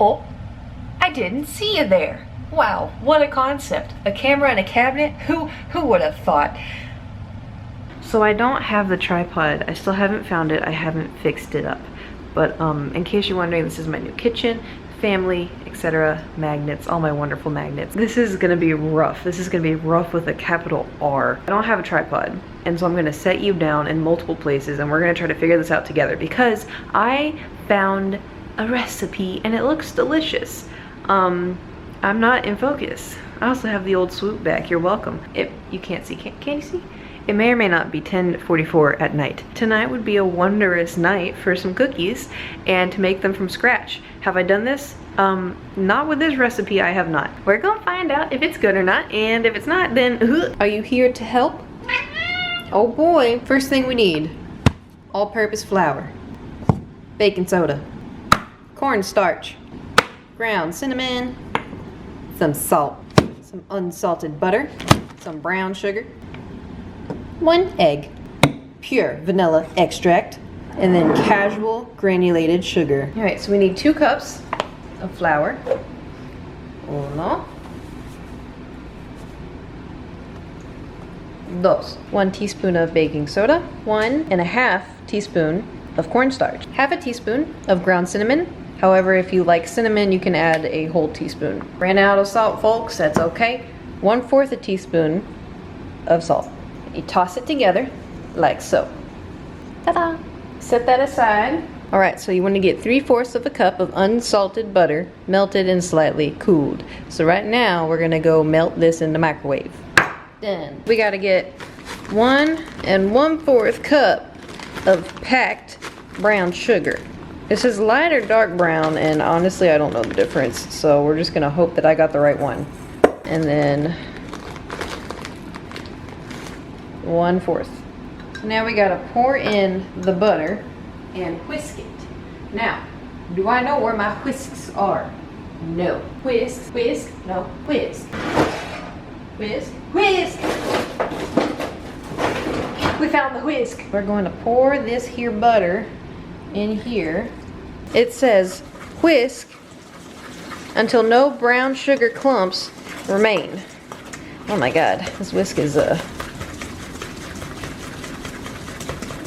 Oh, I didn't see you there. Wow, what a concept. A camera in a cabinet? Who would have thought? So I don't have the tripod. I still haven't found it. I haven't fixed it up. But in case you're wondering, this is my new kitchen, family, etc. Magnets, all my wonderful magnets. This is gonna be rough. This is gonna be rough with a capital R. I don't have a tripod, and so I'm gonna set you down in multiple places, and we're gonna try to figure this out together because I found a recipe and it looks delicious. I'm not in focus. I also have the old swoop back. You're welcome. You can't see, can you see? It may or may not be 10:44 at night. Tonight would be a wondrous night for some cookies and to make them from scratch. Have I done this? Not with this recipe, I have not. We're gonna find out if it's good or not, and if it's not, then Are you here to help? Oh boy. First thing we need, all-purpose flour, baking soda, cornstarch, ground cinnamon, some salt, some unsalted butter, some brown sugar, 1 egg, pure vanilla extract, and then casual granulated sugar. All right, so we need 2 cups of flour. 1, 2. 1 teaspoon of baking soda, 1½ teaspoon of cornstarch, ½ a teaspoon of ground cinnamon. However, if you like cinnamon, you can add a whole teaspoon. Ran out of salt, folks, that's okay. 1/4 a teaspoon of salt. You toss it together like so. Ta-da! Set that aside. All right, so you want to get 3/4 of a cup of unsalted butter, melted and slightly cooled. So right now, we're gonna go melt this in the microwave. Done. We gotta get 1 1/4 cup of packed brown sugar. This is light or dark brown, and honestly, I don't know the difference. So we're just gonna hope that I got the right one. And then 1/4. Now we gotta pour in the butter and whisk it. Now, do I know where my whisks are? No. Whisk, whisk, no, whisk. Whisk, whisk! We found the whisk. We're going to pour this here butter in here. It says whisk until no brown sugar clumps remain. Oh my god, this whisk is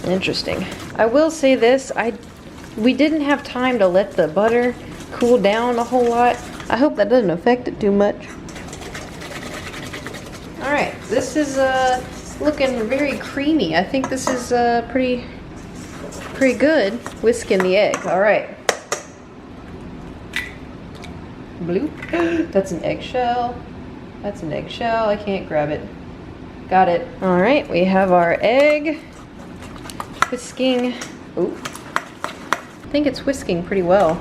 interesting. I will say this, we didn't have time to let the butter cool down a whole lot. I hope that doesn't affect it too much. Alright, this is looking very creamy. I think this is pretty good. Whisking the egg. Alright. Bloop. That's an eggshell. That's an eggshell. I can't grab it. Got it. Alright, we have our egg. Whisking. Ooh. I think it's whisking pretty well.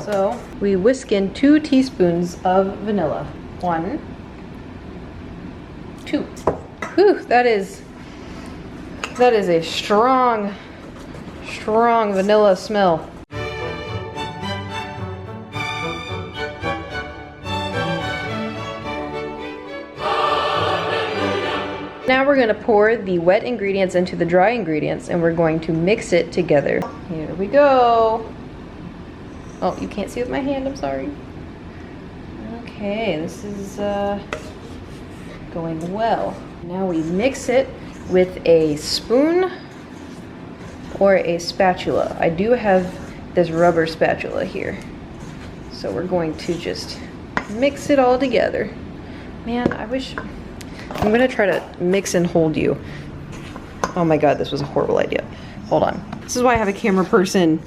So we whisk in 2 teaspoons of vanilla. 1, 2. Whew, that is a strong vanilla smell. Now we're going to pour the wet ingredients into the dry ingredients, and we're going to mix it together. Here we go. Oh, you can't see with my hand, I'm sorry. Okay, this is going well. Now we mix it with a spoon or a spatula. I do have this rubber spatula here. So we're going to just mix it all together. Man, I'm gonna try to mix and hold you. Oh my god, this was a horrible idea. Hold on. This is why I have a camera person.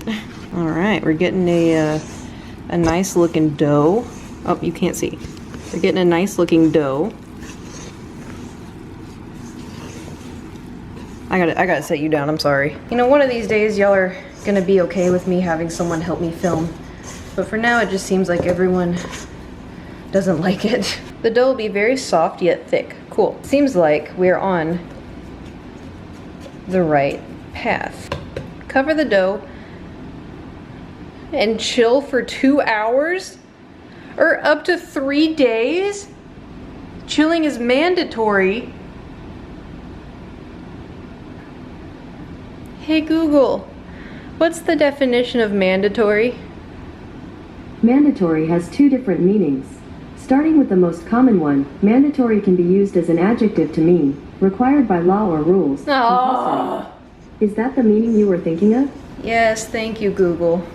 All right, we're getting a nice looking dough. Oh, you can't see. We're getting a nice looking dough. I gotta set you down, I'm sorry. You know, one of these days y'all are gonna be okay with me having someone help me film. But for now, it just seems like everyone doesn't like it. The dough will be very soft yet thick. Cool. Seems like we're on the right path. Cover the dough and chill for 2 hours? Or up to 3 days? Chilling is mandatory. Hey Google, what's the definition of mandatory? Mandatory has two different meanings. Starting with the most common one, mandatory can be used as an adjective to mean required by law or rules. Oh. Is that the meaning you were thinking of? Yes, thank you, Google.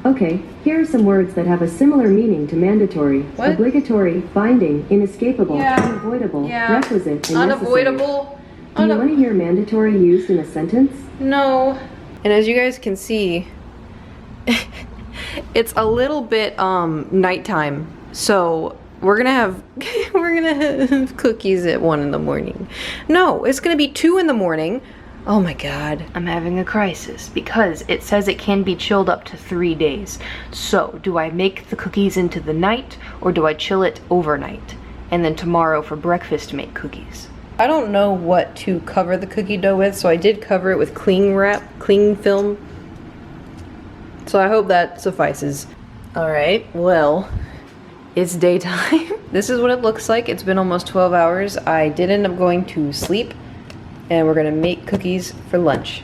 Okay, here are some words that have a similar meaning to mandatory. What? Obligatory, binding, inescapable, Yeah. unavoidable, Yeah. requisite, and Unavoidable. necessary. Do you want to hear mandatory used in a sentence? No. And as you guys can see, it's a little bit nighttime. So we're gonna have cookies at 1 in the morning. No, it's gonna be 2 in the morning. Oh my god. I'm having a crisis because it says it can be chilled up to 3 days. So do I make the cookies into the night or do I chill it overnight? And then tomorrow for breakfast make cookies. I don't know what to cover the cookie dough with, so I did cover it with cling film. So I hope that suffices. Alright, well, it's daytime. This is what it looks like. It's been almost 12 hours. I did end up going to sleep, and we're gonna make cookies for lunch.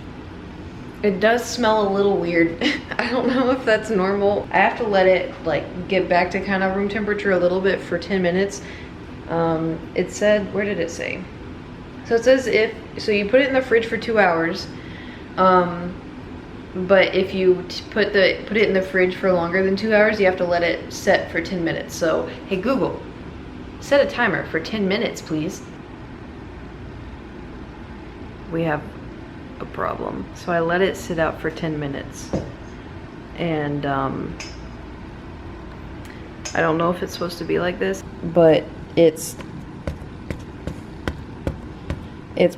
It does smell a little weird. I don't know if that's normal. I have to let it like get back to kind of room temperature a little bit for 10 minutes. It said, where did it say? So it says so you put it in the fridge for 2 hours. But if you put it in the fridge for longer than 2 hours, you have to let it set for 10 minutes. So, hey Google, set a timer for 10 minutes, please. We have a problem. So I let it sit out for 10 minutes. And I don't know if it's supposed to be like this, but it's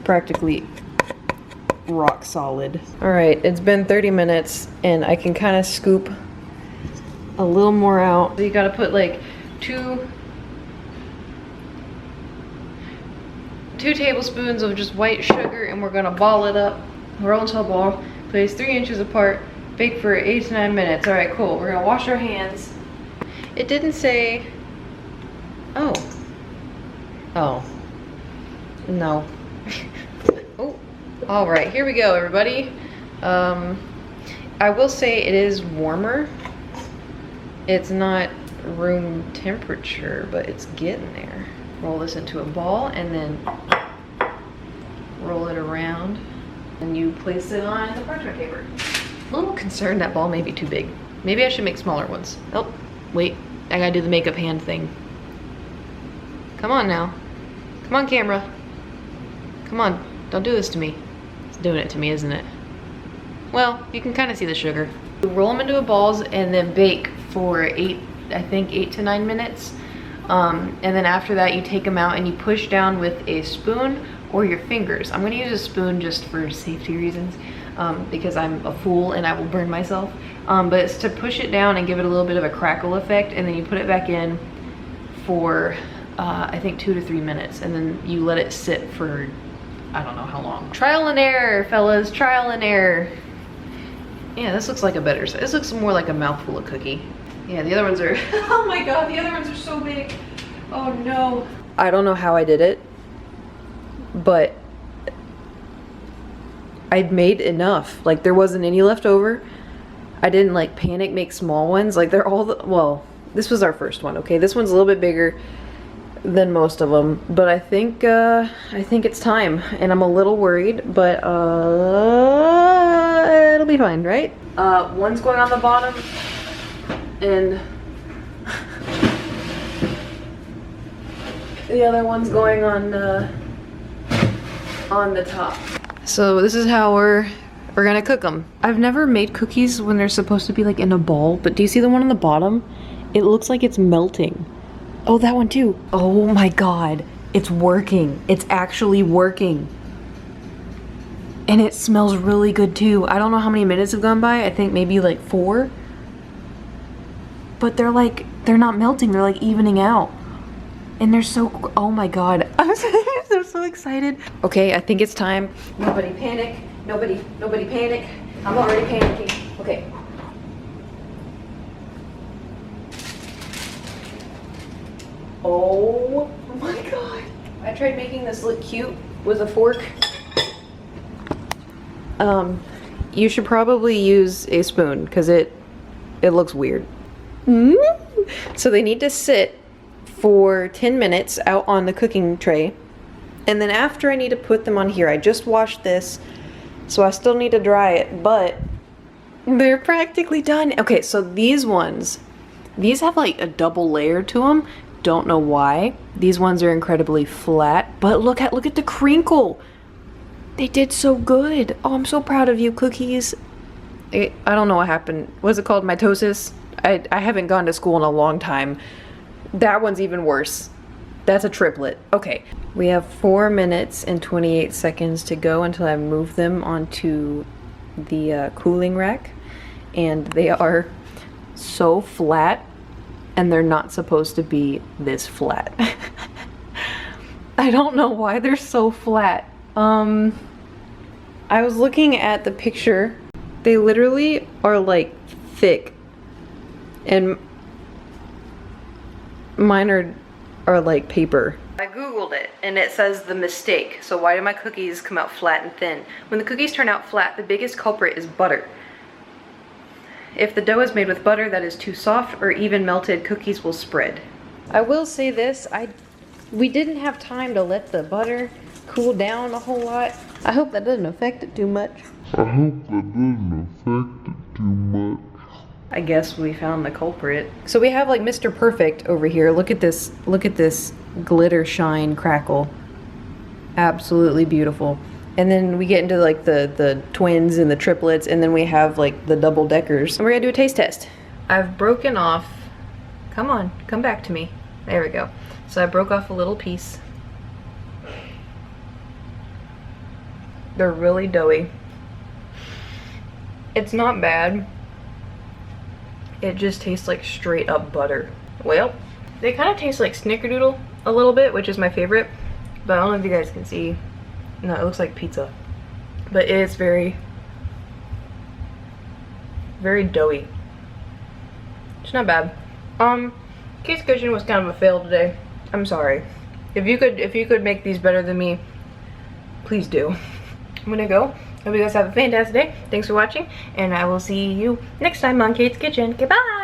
practically rock solid. All right, it's been 30 minutes and I can kind of scoop a little more out. So you gotta put like two tablespoons of just white sugar and we're gonna ball it up, roll into a ball, place 3 inches apart, bake for 8 to 9 minutes. All right, cool. We're gonna wash our hands. It didn't say, oh, no. Oh. All right, here we go, everybody. I will say it is warmer. It's not room temperature, but it's getting there. Roll this into a ball and then roll it around. And you place it on the parchment paper. A little concerned that ball may be too big. Maybe I should make smaller ones. Oh, wait, I gotta do the makeup hand thing. Come on now. Come on, camera. Come on, don't do this to me. Doing it to me, isn't it? Well, you can kind of see the sugar. You roll them into balls and then bake for 8 to 9 minutes. And then after that, you take them out and you push down with a spoon or your fingers. I'm gonna use a spoon just for safety reasons because I'm a fool and I will burn myself. But it's to push it down and give it a little bit of a crackle effect, and then you put it back in for I think 2 to 3 minutes, and then you let it sit for I don't know how long. Trial and error, fellas, trial and error. Yeah, this looks like a better, this looks more like a mouthful of cookie. Yeah, the other ones are, oh my god, the other ones are so big. Oh no. I don't know how I did it, but I made enough. Like there wasn't any left over. I didn't like panic make small ones. Like they're all, well, this was our first one, okay? This one's a little bit bigger than most of them, but I think it's time, and I'm a little worried, but it'll be fine, right? One's going on the bottom, and the other one's going on the top. So this is how we're gonna cook them. I've never made cookies when they're supposed to be like in a ball, but do you see the one on the bottom? It looks like it's melting. Oh, that one too. Oh my god, it's working. It's actually working. And it smells really good too. I don't know how many minutes have gone by. I think maybe like 4. But they're not melting. They're like evening out. And they're so, oh my god. I'm so excited. Okay, I think it's time. Nobody panic. Nobody panic. I'm already panicking. Okay. Oh my god. I tried making this look cute with a fork. You should probably use a spoon because it It looks weird. So they need to sit for 10 minutes out on the cooking tray. And then after, I need to put them on here. I just washed this, so I still need to dry it, but they're practically done. Okay, so these ones, these have like a double layer to them. Don't know why. These ones are incredibly flat, but look at the crinkle. They did so good. Oh, I'm so proud of you, cookies. I don't know what happened. What's it called? Mitosis? I haven't gone to school in a long time. That one's even worse. That's a triplet. Okay. We have 4 minutes and 28 seconds to go until I move them onto the cooling rack. And they are so flat, and they're not supposed to be this flat. I don't know why they're so flat. I was looking at the picture. They literally are like thick, and mine are like paper. I googled it and it says the mistake. So why do my cookies come out flat and thin? When the cookies turn out flat, the biggest culprit is butter. If the dough is made with butter that is too soft or even melted, cookies will spread. I will say this, we didn't have time to let the butter cool down a whole lot. I hope that doesn't affect it too much. I guess we found the culprit. So we have like Mr. Perfect over here. Look at this glitter shine crackle. Absolutely beautiful. And then we get into like the twins and the triplets, and then we have like the double deckers. And we're gonna do a taste test. I've broken off, come on, come back to me. There we go. So I broke off a little piece. They're really doughy. It's not bad. It just tastes like straight up butter. Well, they kind of taste like snickerdoodle a little bit, which is my favorite. But I don't know if you guys can see. No, it looks like pizza. But it's very, very doughy. It's not bad. Kate's Kitchen was kind of a fail today. I'm sorry. If you could make these better than me, please do. I'm gonna go. Hope you guys have a fantastic day. Thanks for watching, and I will see you next time on Kate's Kitchen. Goodbye!